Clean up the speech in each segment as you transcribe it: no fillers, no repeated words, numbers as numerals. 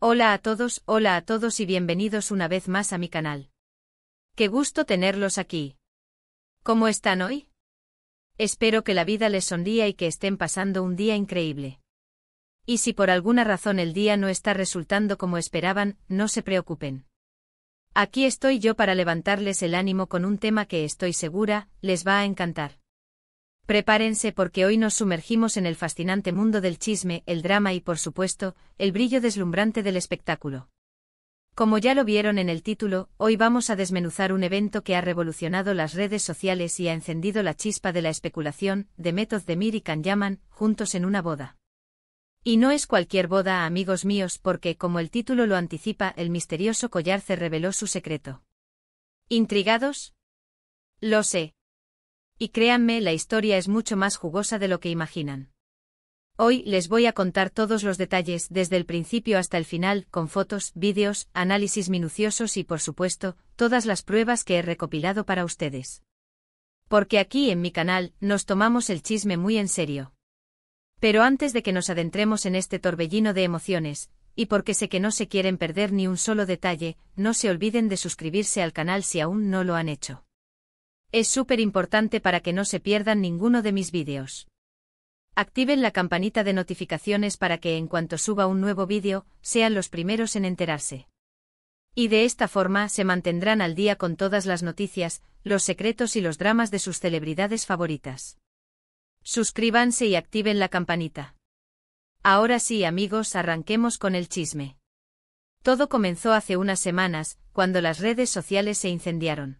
Hola a todos y bienvenidos una vez más a mi canal. Qué gusto tenerlos aquí. ¿Cómo están hoy? Espero que la vida les sonría y que estén pasando un día increíble. Y si por alguna razón el día no está resultando como esperaban, no se preocupen. Aquí estoy yo para levantarles el ánimo con un tema que estoy segura, les va a encantar. Prepárense porque hoy nos sumergimos en el fascinante mundo del chisme, el drama y por supuesto, el brillo deslumbrante del espectáculo. Como ya lo vieron en el título, hoy vamos a desmenuzar un evento que ha revolucionado las redes sociales y ha encendido la chispa de la especulación, Demet Özdemir y Can Yaman, juntos en una boda. Y no es cualquier boda, amigos míos, porque, como el título lo anticipa, el misterioso collar se reveló su secreto. ¿Intrigados? Lo sé. Y créanme, la historia es mucho más jugosa de lo que imaginan. Hoy les voy a contar todos los detalles desde el principio hasta el final, con fotos, vídeos, análisis minuciosos y por supuesto, todas las pruebas que he recopilado para ustedes. Porque aquí en mi canal, nos tomamos el chisme muy en serio. Pero antes de que nos adentremos en este torbellino de emociones, y porque sé que no se quieren perder ni un solo detalle, no se olviden de suscribirse al canal si aún no lo han hecho. Es súper importante para que no se pierdan ninguno de mis vídeos. Activen la campanita de notificaciones para que en cuanto suba un nuevo vídeo, sean los primeros en enterarse. Y de esta forma se mantendrán al día con todas las noticias, los secretos y los dramas de sus celebridades favoritas. Suscríbanse y activen la campanita. Ahora sí, amigos, arranquemos con el chisme. Todo comenzó hace unas semanas, cuando las redes sociales se incendiaron.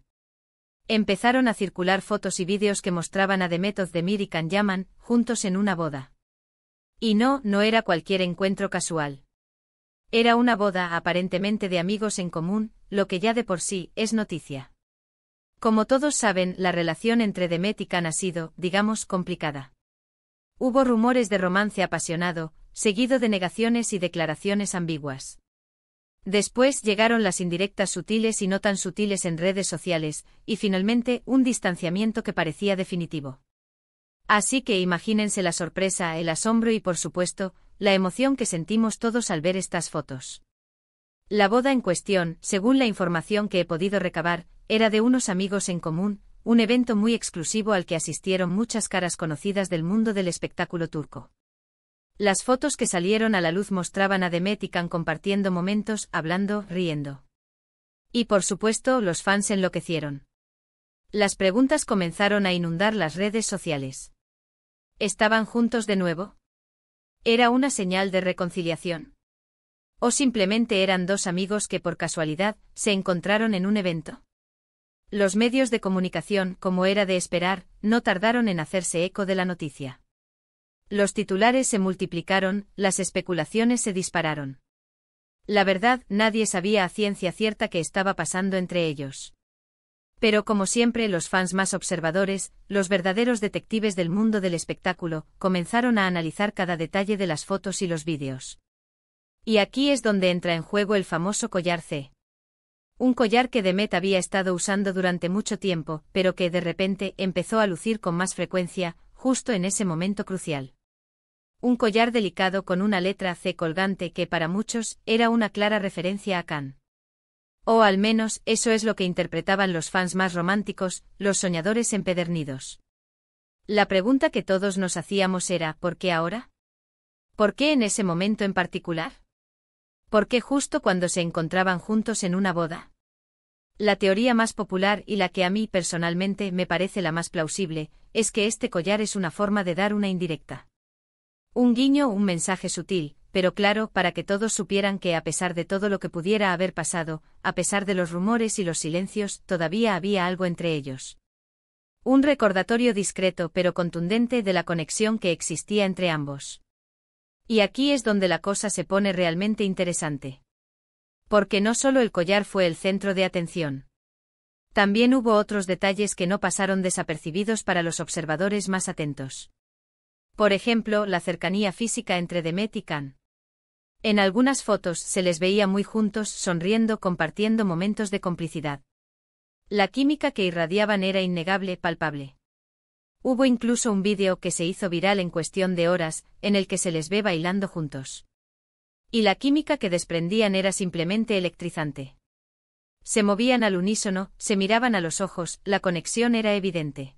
Empezaron a circular fotos y vídeos que mostraban a Demet Özdemir y Can Yaman, juntos en una boda. Y no era cualquier encuentro casual. Era una boda aparentemente de amigos en común, lo que ya de por sí es noticia. Como todos saben, la relación entre Demet y Can ha sido, digamos, complicada. Hubo rumores de romance apasionado, seguido de negaciones y declaraciones ambiguas. Después llegaron las indirectas sutiles y no tan sutiles en redes sociales, y finalmente un distanciamiento que parecía definitivo. Así que imagínense la sorpresa, el asombro y por supuesto, la emoción que sentimos todos al ver estas fotos. La boda en cuestión, según la información que he podido recabar, era de unos amigos en común, un evento muy exclusivo al que asistieron muchas caras conocidas del mundo del espectáculo turco. Las fotos que salieron a la luz mostraban a Demet y Can compartiendo momentos, hablando, riendo. Y por supuesto, los fans enloquecieron. Las preguntas comenzaron a inundar las redes sociales. ¿Estaban juntos de nuevo? ¿Era una señal de reconciliación? ¿O simplemente eran dos amigos que por casualidad se encontraron en un evento? Los medios de comunicación, como era de esperar, no tardaron en hacerse eco de la noticia. Los titulares se multiplicaron, las especulaciones se dispararon. La verdad, nadie sabía a ciencia cierta qué estaba pasando entre ellos. Pero como siempre, los fans más observadores, los verdaderos detectives del mundo del espectáculo, comenzaron a analizar cada detalle de las fotos y los vídeos. Y aquí es donde entra en juego el famoso collar C. Un collar que Demet había estado usando durante mucho tiempo, pero que de repente empezó a lucir con más frecuencia, justo en ese momento crucial. Un collar delicado con una letra C colgante que para muchos era una clara referencia a Can. O al menos eso es lo que interpretaban los fans más románticos, los soñadores empedernidos. La pregunta que todos nos hacíamos era ¿por qué ahora? ¿Por qué en ese momento en particular? ¿Por qué justo cuando se encontraban juntos en una boda? La teoría más popular y la que a mí personalmente me parece la más plausible, es que este collar es una forma de dar una indirecta. Un guiño, un mensaje sutil, pero claro, para que todos supieran que a pesar de todo lo que pudiera haber pasado, a pesar de los rumores y los silencios, todavía había algo entre ellos. Un recordatorio discreto pero contundente de la conexión que existía entre ambos. Y aquí es donde la cosa se pone realmente interesante. Porque no solo el collar fue el centro de atención. También hubo otros detalles que no pasaron desapercibidos para los observadores más atentos. Por ejemplo, la cercanía física entre Demet y Can. En algunas fotos se les veía muy juntos, sonriendo, compartiendo momentos de complicidad. La química que irradiaban era innegable, palpable. Hubo incluso un vídeo que se hizo viral en cuestión de horas, en el que se les ve bailando juntos. Y la química que desprendían era simplemente electrizante. Se movían al unísono, se miraban a los ojos, la conexión era evidente.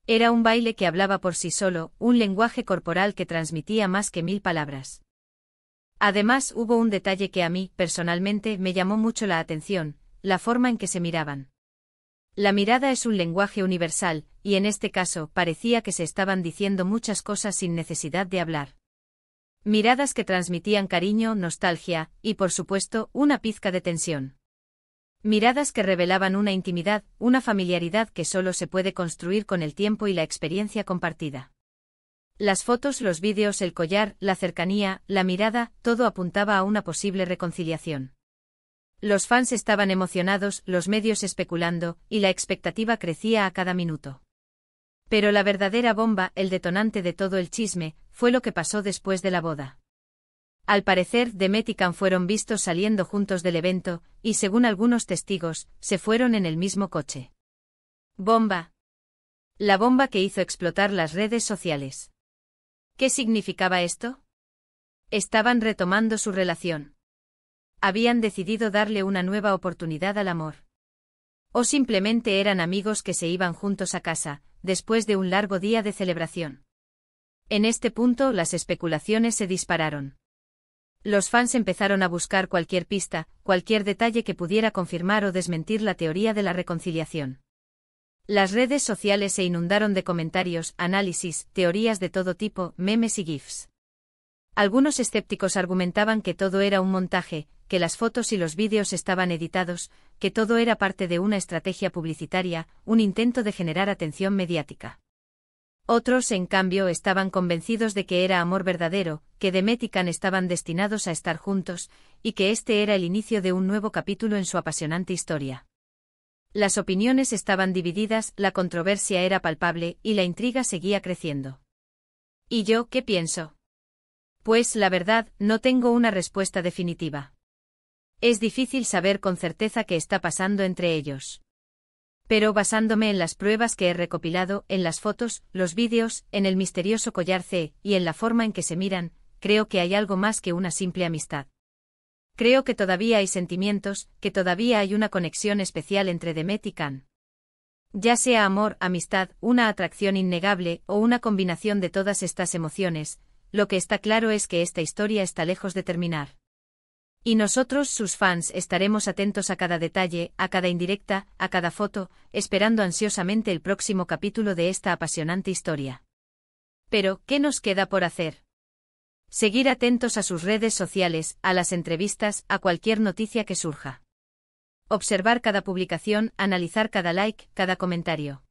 Era un baile que hablaba por sí solo, un lenguaje corporal que transmitía más que 1000 palabras. Además, hubo un detalle que a mí, personalmente, me llamó mucho la atención, la forma en que se miraban. La mirada es un lenguaje universal, y en este caso, parecía que se estaban diciendo muchas cosas sin necesidad de hablar. Miradas que transmitían cariño, nostalgia, y por supuesto, una pizca de tensión. Miradas que revelaban una intimidad, una familiaridad que solo se puede construir con el tiempo y la experiencia compartida. Las fotos, los vídeos, el collar, la cercanía, la mirada, todo apuntaba a una posible reconciliación. Los fans estaban emocionados, los medios especulando, y la expectativa crecía a cada minuto. Pero la verdadera bomba, el detonante de todo el chisme, fue lo que pasó después de la boda. Al parecer, Demet y Can fueron vistos saliendo juntos del evento, y según algunos testigos, se fueron en el mismo coche. Bomba. La bomba que hizo explotar las redes sociales. ¿Qué significaba esto? Estaban retomando su relación. Habían decidido darle una nueva oportunidad al amor. O simplemente eran amigos que se iban juntos a casa, después de un largo día de celebración. En este punto, las especulaciones se dispararon. Los fans empezaron a buscar cualquier pista, cualquier detalle que pudiera confirmar o desmentir la teoría de la reconciliación. Las redes sociales se inundaron de comentarios, análisis, teorías de todo tipo, memes y GIFs. Algunos escépticos argumentaban que todo era un montaje, que las fotos y los vídeos estaban editados, que todo era parte de una estrategia publicitaria, un intento de generar atención mediática. Otros, en cambio, estaban convencidos de que era amor verdadero, que Demet y Can estaban destinados a estar juntos, y que este era el inicio de un nuevo capítulo en su apasionante historia. Las opiniones estaban divididas, la controversia era palpable, y la intriga seguía creciendo. ¿Y yo qué pienso? Pues, la verdad, no tengo una respuesta definitiva. Es difícil saber con certeza qué está pasando entre ellos. Pero basándome en las pruebas que he recopilado, en las fotos, los vídeos, en el misterioso collar C, y en la forma en que se miran, creo que hay algo más que una simple amistad. Creo que todavía hay sentimientos, que todavía hay una conexión especial entre Demet y Can. Ya sea amor, amistad, una atracción innegable, o una combinación de todas estas emociones, lo que está claro es que esta historia está lejos de terminar. Y nosotros, sus fans, estaremos atentos a cada detalle, a cada indirecta, a cada foto, esperando ansiosamente el próximo capítulo de esta apasionante historia. Pero, ¿qué nos queda por hacer? Seguir atentos a sus redes sociales, a las entrevistas, a cualquier noticia que surja. Observar cada publicación, analizar cada like, cada comentario.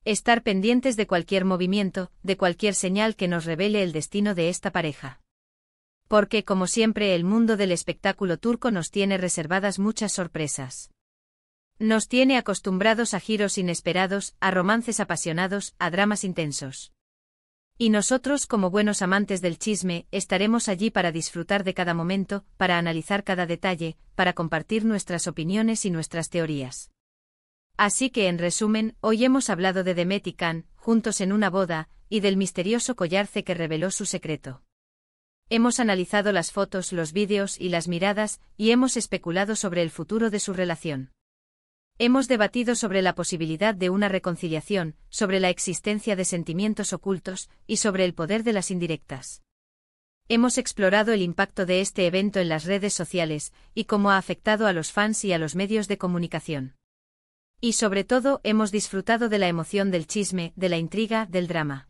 Estar pendientes de cualquier movimiento, de cualquier señal que nos revele el destino de esta pareja. Porque, como siempre, el mundo del espectáculo turco nos tiene reservadas muchas sorpresas. Nos tiene acostumbrados a giros inesperados, a romances apasionados, a dramas intensos. Y nosotros, como buenos amantes del chisme, estaremos allí para disfrutar de cada momento, para analizar cada detalle, para compartir nuestras opiniones y nuestras teorías. Así que, en resumen, hoy hemos hablado de Demet y Can, juntos en una boda, y del misterioso collar C que reveló su secreto. Hemos analizado las fotos, los vídeos y las miradas, y hemos especulado sobre el futuro de su relación. Hemos debatido sobre la posibilidad de una reconciliación, sobre la existencia de sentimientos ocultos, y sobre el poder de las indirectas. Hemos explorado el impacto de este evento en las redes sociales, y cómo ha afectado a los fans y a los medios de comunicación. Y sobre todo, hemos disfrutado de la emoción del chisme, de la intriga, del drama.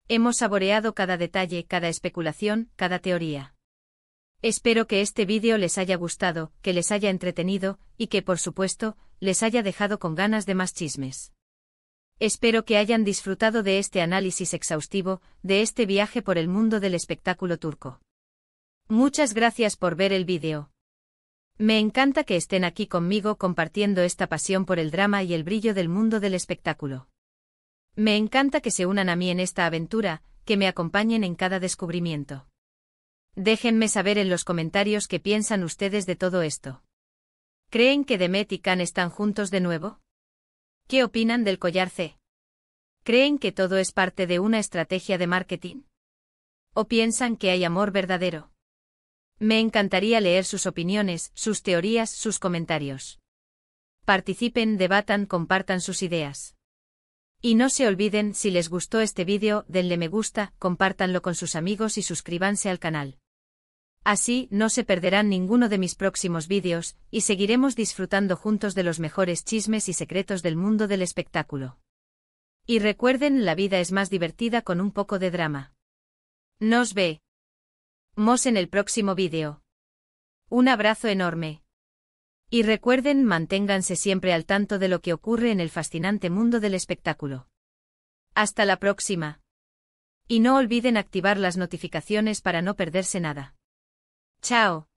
Hemos saboreado cada detalle, cada especulación, cada teoría. Espero que este vídeo les haya gustado, que les haya entretenido, y que, por supuesto, les haya dejado con ganas de más chismes. Espero que hayan disfrutado de este análisis exhaustivo, de este viaje por el mundo del espectáculo turco. Muchas gracias por ver el vídeo. Me encanta que estén aquí conmigo compartiendo esta pasión por el drama y el brillo del mundo del espectáculo. Me encanta que se unan a mí en esta aventura, que me acompañen en cada descubrimiento. Déjenme saber en los comentarios qué piensan ustedes de todo esto. ¿Creen que Demet y Can están juntos de nuevo? ¿Qué opinan del collar C? ¿Creen que todo es parte de una estrategia de marketing? ¿O piensan que hay amor verdadero? Me encantaría leer sus opiniones, sus teorías, sus comentarios. Participen, debatan, compartan sus ideas. Y no se olviden, si les gustó este vídeo, denle me gusta, compártanlo con sus amigos y suscríbanse al canal. Así, no se perderán ninguno de mis próximos vídeos, y seguiremos disfrutando juntos de los mejores chismes y secretos del mundo del espectáculo. Y recuerden, la vida es más divertida con un poco de drama. Nos vemos en el próximo vídeo. Un abrazo enorme. Y recuerden, manténganse siempre al tanto de lo que ocurre en el fascinante mundo del espectáculo. Hasta la próxima. Y no olviden activar las notificaciones para no perderse nada. Chao.